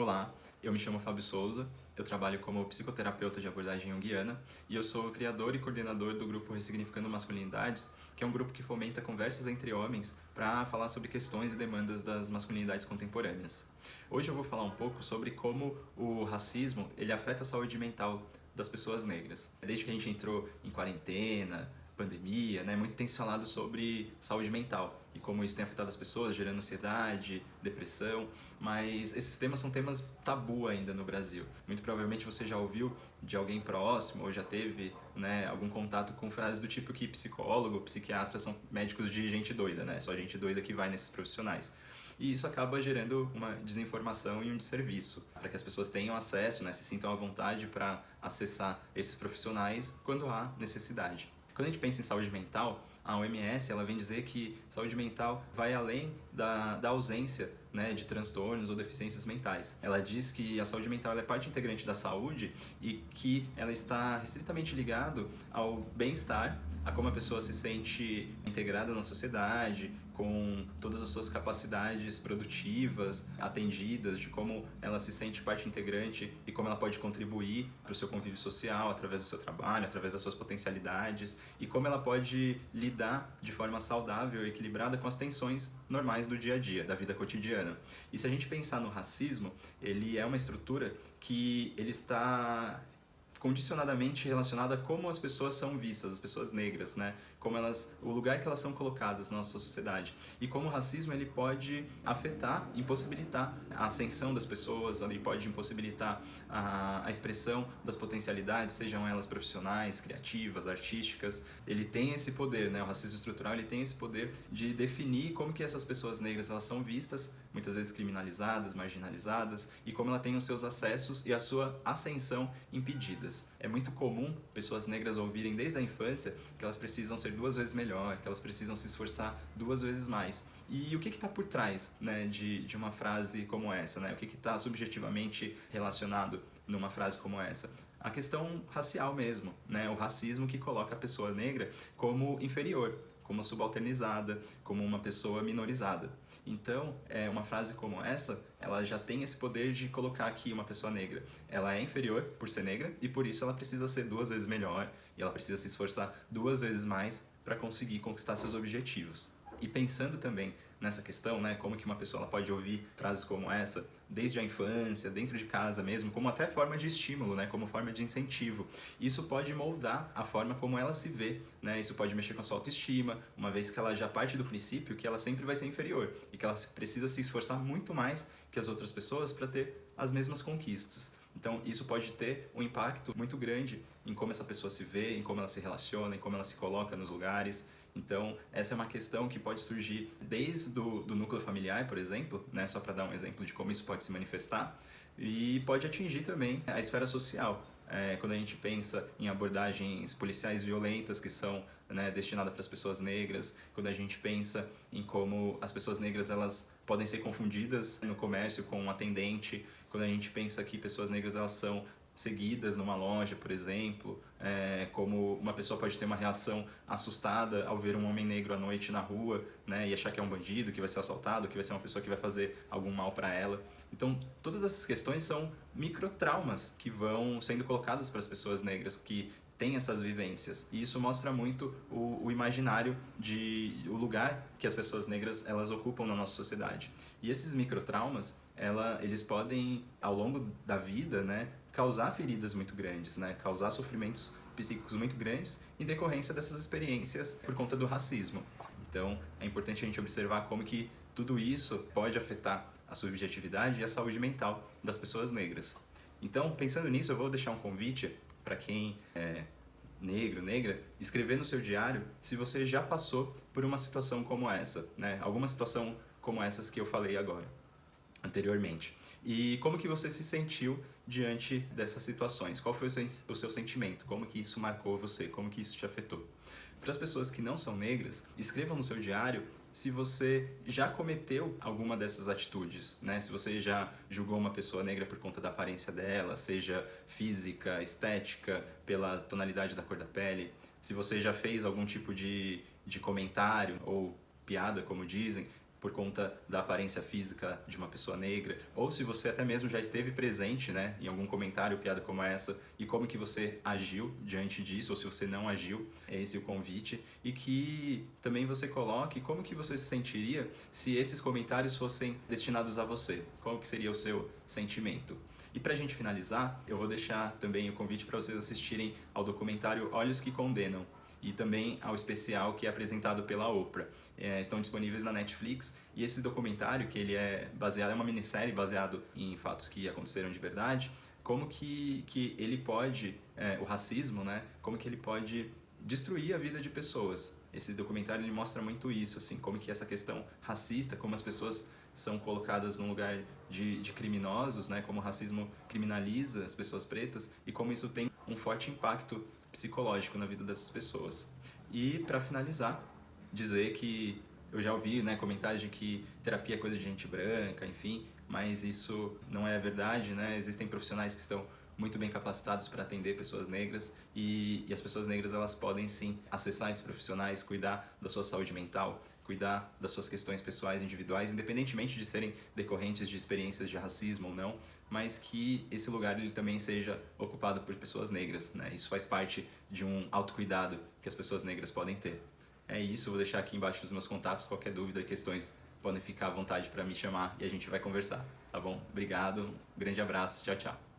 Olá, eu me chamo Fábio Souza, eu trabalho como psicoterapeuta de abordagem junguiana e eu sou criador e coordenador do grupo Ressignificando Masculinidades, que é um grupo que fomenta conversas entre homens para falar sobre questões e demandas das masculinidades contemporâneas. Hoje eu vou falar um pouco sobre como o racismo ele afeta a saúde mental das pessoas negras. Desde que a gente entrou em quarentena, pandemia, muito tem se falado sobre saúde mental e como isso tem afetado as pessoas, gerando ansiedade, depressão, mas esses temas são temas tabu ainda no Brasil. Muito provavelmente você já ouviu de alguém próximo ou já teve algum contato com frases do tipo que psicólogo, psiquiatra são médicos de gente doida, só gente doida que vai nesses profissionais. E isso acaba gerando uma desinformação e um desserviço para que as pessoas tenham acesso, se sintam à vontade para acessar esses profissionais quando há necessidade. Quando a gente pensa em saúde mental, a OMS ela vem dizer que saúde mental vai além da ausência de transtornos ou deficiências mentais. Ela diz que a saúde mental ela é parte integrante da saúde e que ela está restritamente ligada ao bem-estar, a como a pessoa se sente integrada na sociedade, com todas as suas capacidades produtivas atendidas, de como ela se sente parte integrante e como ela pode contribuir para o seu convívio social através do seu trabalho, através das suas potencialidades e como ela pode lidar de forma saudável e equilibrada com as tensões normais do dia a dia, da vida cotidiana. E se a gente pensar no racismo, ele é uma estrutura que ele está condicionadamente relacionada a como as pessoas são vistas, as pessoas negras, como o lugar que elas são colocadas na nossa sociedade e como o racismo ele pode afetar, impossibilitar a ascensão das pessoas, ele pode impossibilitar a expressão das potencialidades, sejam elas profissionais, criativas, artísticas. Ele tem esse poder, o racismo estrutural ele tem esse poder de definir como que essas pessoas negras elas são vistas, muitas vezes criminalizadas, marginalizadas e como ela tem os seus acessos e a sua ascensão impedidas. É muito comum pessoas negras ouvirem desde a infância que elas precisam ser 2 vezes melhor, que elas precisam se esforçar 2 vezes mais. E o que está por trás de uma frase como essa? O que está subjetivamente relacionado numa frase como essa? A questão racial mesmo, o racismo que coloca a pessoa negra como inferior, como subalternizada, como uma pessoa minorizada. Então, uma frase como essa, ela já tem esse poder de colocar aqui uma pessoa negra. Ela é inferior por ser negra e por isso ela precisa ser 2 vezes melhor e ela precisa se esforçar 2 vezes mais para conseguir conquistar seus objetivos. E pensando também nessa questão, como que uma pessoa ela pode ouvir frases como essa desde a infância, dentro de casa mesmo, como até forma de estímulo, como forma de incentivo. Isso pode moldar a forma como ela se vê, Isso pode mexer com a sua autoestima, uma vez que ela já parte do princípio que ela sempre vai ser inferior e que ela precisa se esforçar muito mais que as outras pessoas para ter as mesmas conquistas. Então, isso pode ter um impacto muito grande em como essa pessoa se vê, em como ela se relaciona, em como ela se coloca nos lugares. Então, essa é uma questão que pode surgir desde do núcleo familiar, por exemplo, só para dar um exemplo de como isso pode se manifestar, e pode atingir também a esfera social. Quando a gente pensa em abordagens policiais violentas que são destinadas para as pessoas negras, quando a gente pensa em como as pessoas negras elas podem ser confundidas no comércio com um atendente, quando a gente pensa que pessoas negras elas são seguidas numa loja, por exemplo, como uma pessoa pode ter uma reação assustada ao ver um homem negro à noite na rua, e achar que é um bandido, que vai ser assaltado, que vai ser uma pessoa que vai fazer algum mal para ela. Então, todas essas questões são microtraumas que vão sendo colocadas para as pessoas negras que têm essas vivências. E isso mostra muito o imaginário o lugar que as pessoas negras elas ocupam na nossa sociedade. E esses microtraumas, eles podem, ao longo da vida, causar feridas muito grandes, causar sofrimentos psíquicos muito grandes em decorrência dessas experiências por conta do racismo. Então, é importante a gente observar como que tudo isso pode afetar a subjetividade e a saúde mental das pessoas negras. Então, pensando nisso, eu vou deixar um convite para quem é negro, negra, escrever no seu diário se você já passou por uma situação como essa, alguma situação como essas que eu falei agora, anteriormente. E como que você se sentiu diante dessas situações? Qual foi o seu sentimento? Como que isso marcou você? Como que isso te afetou? Para as pessoas que não são negras, escrevam no seu diário se você já cometeu alguma dessas atitudes, Se você já julgou uma pessoa negra por conta da aparência dela, seja física, estética, pela tonalidade da cor da pele, se você já fez algum tipo de comentário ou piada, como dizem, por conta da aparência física de uma pessoa negra, ou se você até mesmo já esteve presente, né, em algum comentário, piada como essa, e como que você agiu diante disso, ou se você não agiu, é esse o convite, e que também você coloque como que você se sentiria se esses comentários fossem destinados a você, qual que seria o seu sentimento. E para a gente finalizar, eu vou deixar também o convite para vocês assistirem ao documentário Olhos que Condenam e também ao especial que é apresentado pela Oprah. Estão disponíveis na Netflix, e esse documentário, que ele é uma minissérie baseado em fatos que aconteceram de verdade, como que ele pode, o racismo, né, como que ele pode destruir a vida de pessoas. Esse documentário ele mostra muito isso, assim, como que essa questão racista, como as pessoas são colocadas num lugar de criminosos, né, como o racismo criminaliza as pessoas pretas e como isso tem um forte impacto psicológico na vida dessas pessoas. E para finalizar, dizer que eu já ouvi, né, comentários de que terapia é coisa de gente branca, enfim, mas isso não é verdade, né? Existem profissionais que estão muito bem capacitados para atender pessoas negras e as pessoas negras elas podem sim acessar esses profissionais, cuidar da sua saúde mental, cuidar das suas questões pessoais individuais, independentemente de serem decorrentes de experiências de racismo ou não, mas que esse lugar ele também seja ocupado por pessoas negras, né? Isso faz parte de um autocuidado que as pessoas negras podem ter. É isso, vou deixar aqui embaixo os meus contatos, qualquer dúvida e questões podem ficar à vontade para me chamar e a gente vai conversar, tá bom? Obrigado, um grande abraço, tchau, tchau.